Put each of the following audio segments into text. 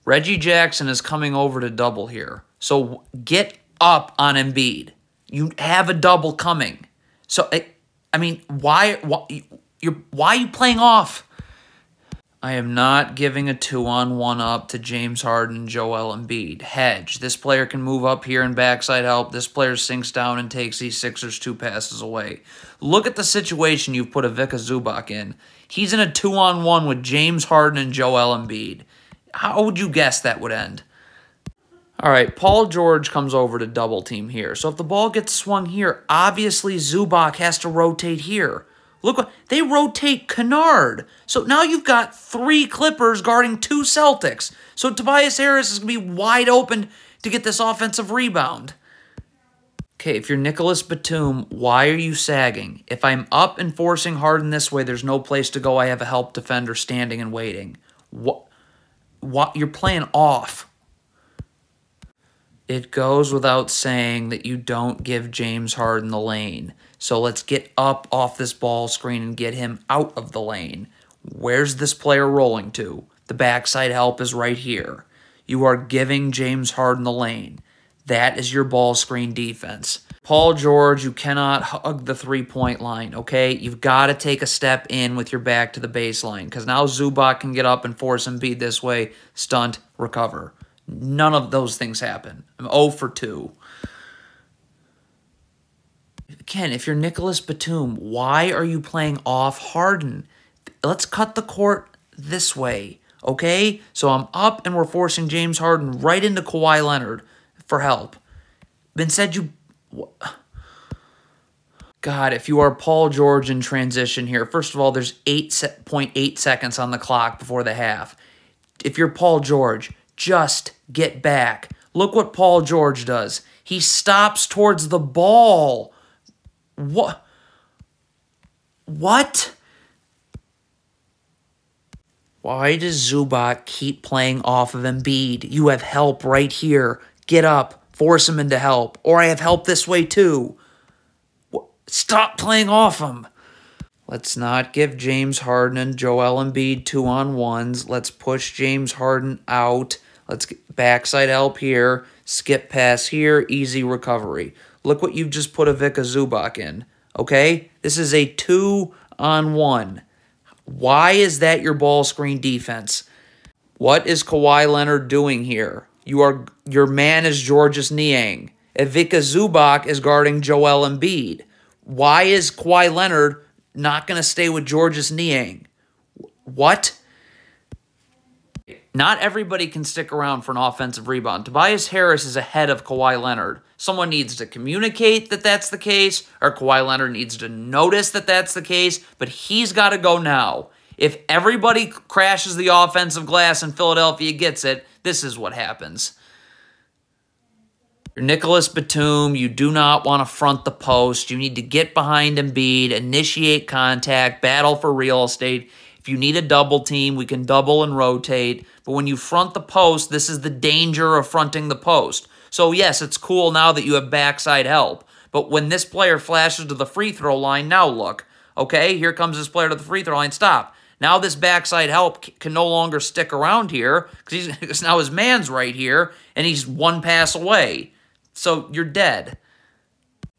Reggie Jackson is coming over to double here. So get up on Embiid. You have a double coming. So, I mean, why are you playing off? I am not giving a 2-on-1 up to James Harden and Joel Embiid. Hedge. This player can move up here and backside help. This player sinks down and takes these Sixers 2 passes away. Look at the situation you've put Ivica Zubac in. He's in a 2-on-1 with James Harden and Joel Embiid. How would you guess that would end? All right, Paul George comes over to double team here. So if the ball gets swung here, obviously Zubac has to rotate here. Look, they rotate Kennard. So now you've got 3 Clippers guarding 2 Celtics. So Tobias Harris is going to be wide open to get this offensive rebound. Okay, if you're Nicholas Batum, why are you sagging? If I'm up and forcing Harden this way, there's no place to go. I have a help defender standing and waiting. What? You're playing off. It goes without saying that you don't give James Harden the lane. So let's get up off this ball screen and get him out of the lane. Where's this player rolling to? The backside help is right here. You are giving James Harden the lane. That is your ball screen defense. Paul George, you cannot hug the 3-point line, okay? You've got to take a step in with your back to the baseline because now Zubac can get up and force Embiid this way, stunt, recover. None of those things happen. I'm 0 for 2. Again, if you're Nicholas Batum, why are you playing off Harden? Let's cut the court this way, okay? So I'm up and we're forcing James Harden right into Kawhi Leonard for help. Instead, God, if you are Paul George in transition here, first of all, there's 8.8 seconds on the clock before the half. If you're Paul George, just get back. Look what Paul George does. He stops towards the ball. What? Why does Zubac keep playing off of Embiid? You have help right here. Get up. Force him into help. Or I have help this way too. Stop playing off him. Let's not give James Harden and Joel Embiid 2-on-1s. Let's push James Harden out. Let's get backside help here. Skip pass here. Easy recovery. Look what you've just put Ivica Zubac in. Okay? This is a 2-on-1. Why is that your ball screen defense? What is Kawhi Leonard doing here? Your man is Georges Niang. Ivica Zubac is guarding Joel Embiid. Why is Kawhi Leonard not going to stay with Georges Niang? What? Not everybody can stick around for an offensive rebound. Tobias Harris is ahead of Kawhi Leonard. Someone needs to communicate that that's the case, or Kawhi Leonard needs to notice that that's the case, but he's got to go now. If everybody crashes the offensive glass and Philadelphia gets it, this is what happens. You're Nicholas Batum. You do not want to front the post. You need to get behind Embiid, initiate contact, battle for real estate. If you need a double team, we can double and rotate. But when you front the post, this is the danger of fronting the post. So yes, it's cool now that you have backside help. But when this player flashes to the free throw line, now look. Okay, here comes this player to the free throw line. Stop. Now this backside help can no longer stick around here because now his man's right here and he's 1 pass away. So you're dead.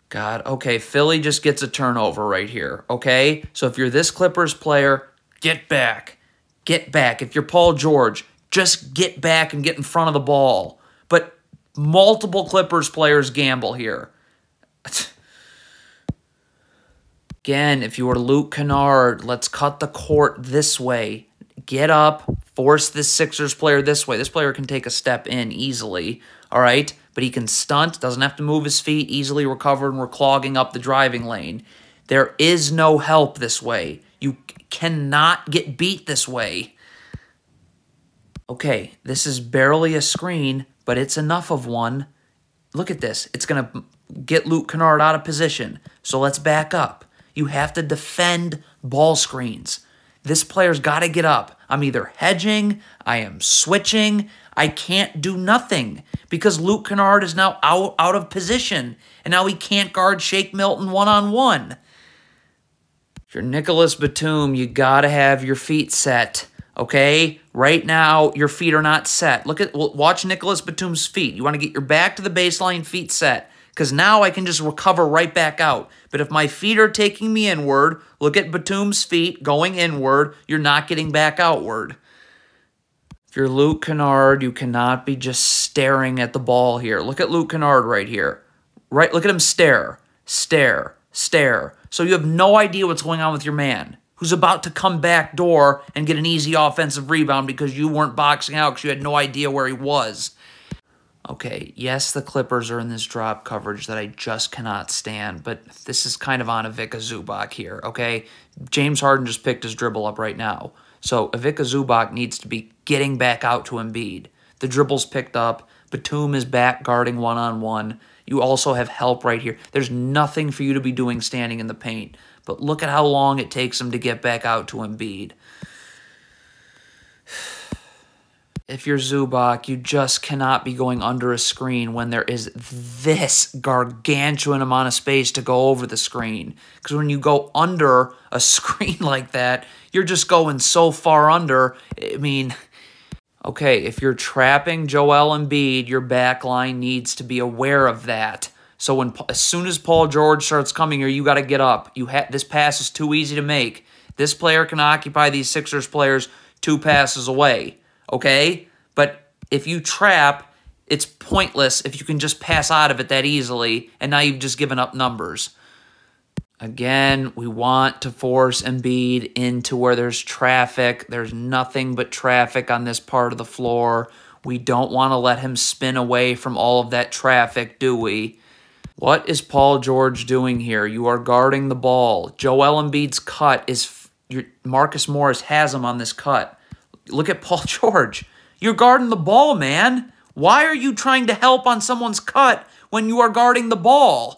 God, okay, Philly just gets a turnover right here, okay? So if you're this Clippers player, get back. Get back. If you're Paul George, just get back and get in front of the ball. But multiple Clippers players gamble here. Again, if you were Luke Kennard, let's cut the court this way. Get up, force this Sixers player this way. This player can take a step in easily, all right? But he can stunt, doesn't have to move his feet, easily recover, and we're clogging up the driving lane. There is no help this way. You cannot get beat this way. Okay, this is barely a screen, but it's enough of one. Look at this. It's going to get Luke Kennard out of position. So let's back up. You have to defend ball screens. This player's got to get up. I'm either hedging, I am switching, I can't do nothing because Luke Kennard is now out of position, and now he can't guard Shake Milton one-on-one. If you're Nicholas Batum, you got to have your feet set. Okay? Right now, your feet are not set. Watch Nicholas Batum's feet. You want to get your back to the baseline, feet set. Because now I can just recover right back out. But if my feet are taking me inward, look at Batum's feet going inward, you're not getting back outward. If you're Luke Kennard, you cannot be just staring at the ball here. Look at Luke Kennard right here. Right, look at him stare, stare, stare. So you have no idea what's going on with your man, who's about to come back door and get an easy offensive rebound because you weren't boxing out because you had no idea where he was. Okay, yes, the Clippers are in this drop coverage that I just cannot stand, but this is kind of on Ivica Zubac here, okay? James Harden just picked his dribble up right now. So Ivica Zubac needs to be getting back out to Embiid. The dribble's picked up. Batum is back guarding one-on-one. You also have help right here. There's nothing for you to be doing standing in the paint. But look at how long it takes him to get back out to Embiid. If you're Zubac, you just cannot be going under a screen when there is this gargantuan amount of space to go over the screen. Because when you go under a screen like that, you're just going so far under. I mean, okay, if you're trapping Joel Embiid, your back line needs to be aware of that. So as soon as Paul George starts coming here, you got to get up. This pass is too easy to make. This player can occupy these Sixers players 2 passes away. Okay? But if you trap, it's pointless if you can just pass out of it that easily, and now you've just given up numbers. Again, we want to force Embiid into where there's traffic. There's nothing but traffic on this part of the floor. We don't want to let him spin away from all of that traffic, do we? What is Paul George doing here? You are guarding the ball. Joel Embiid's cut is... Marcus Morris has him on this cut. Look at Paul George. You're guarding the ball, man. Why are you trying to help on someone's cut when you are guarding the ball?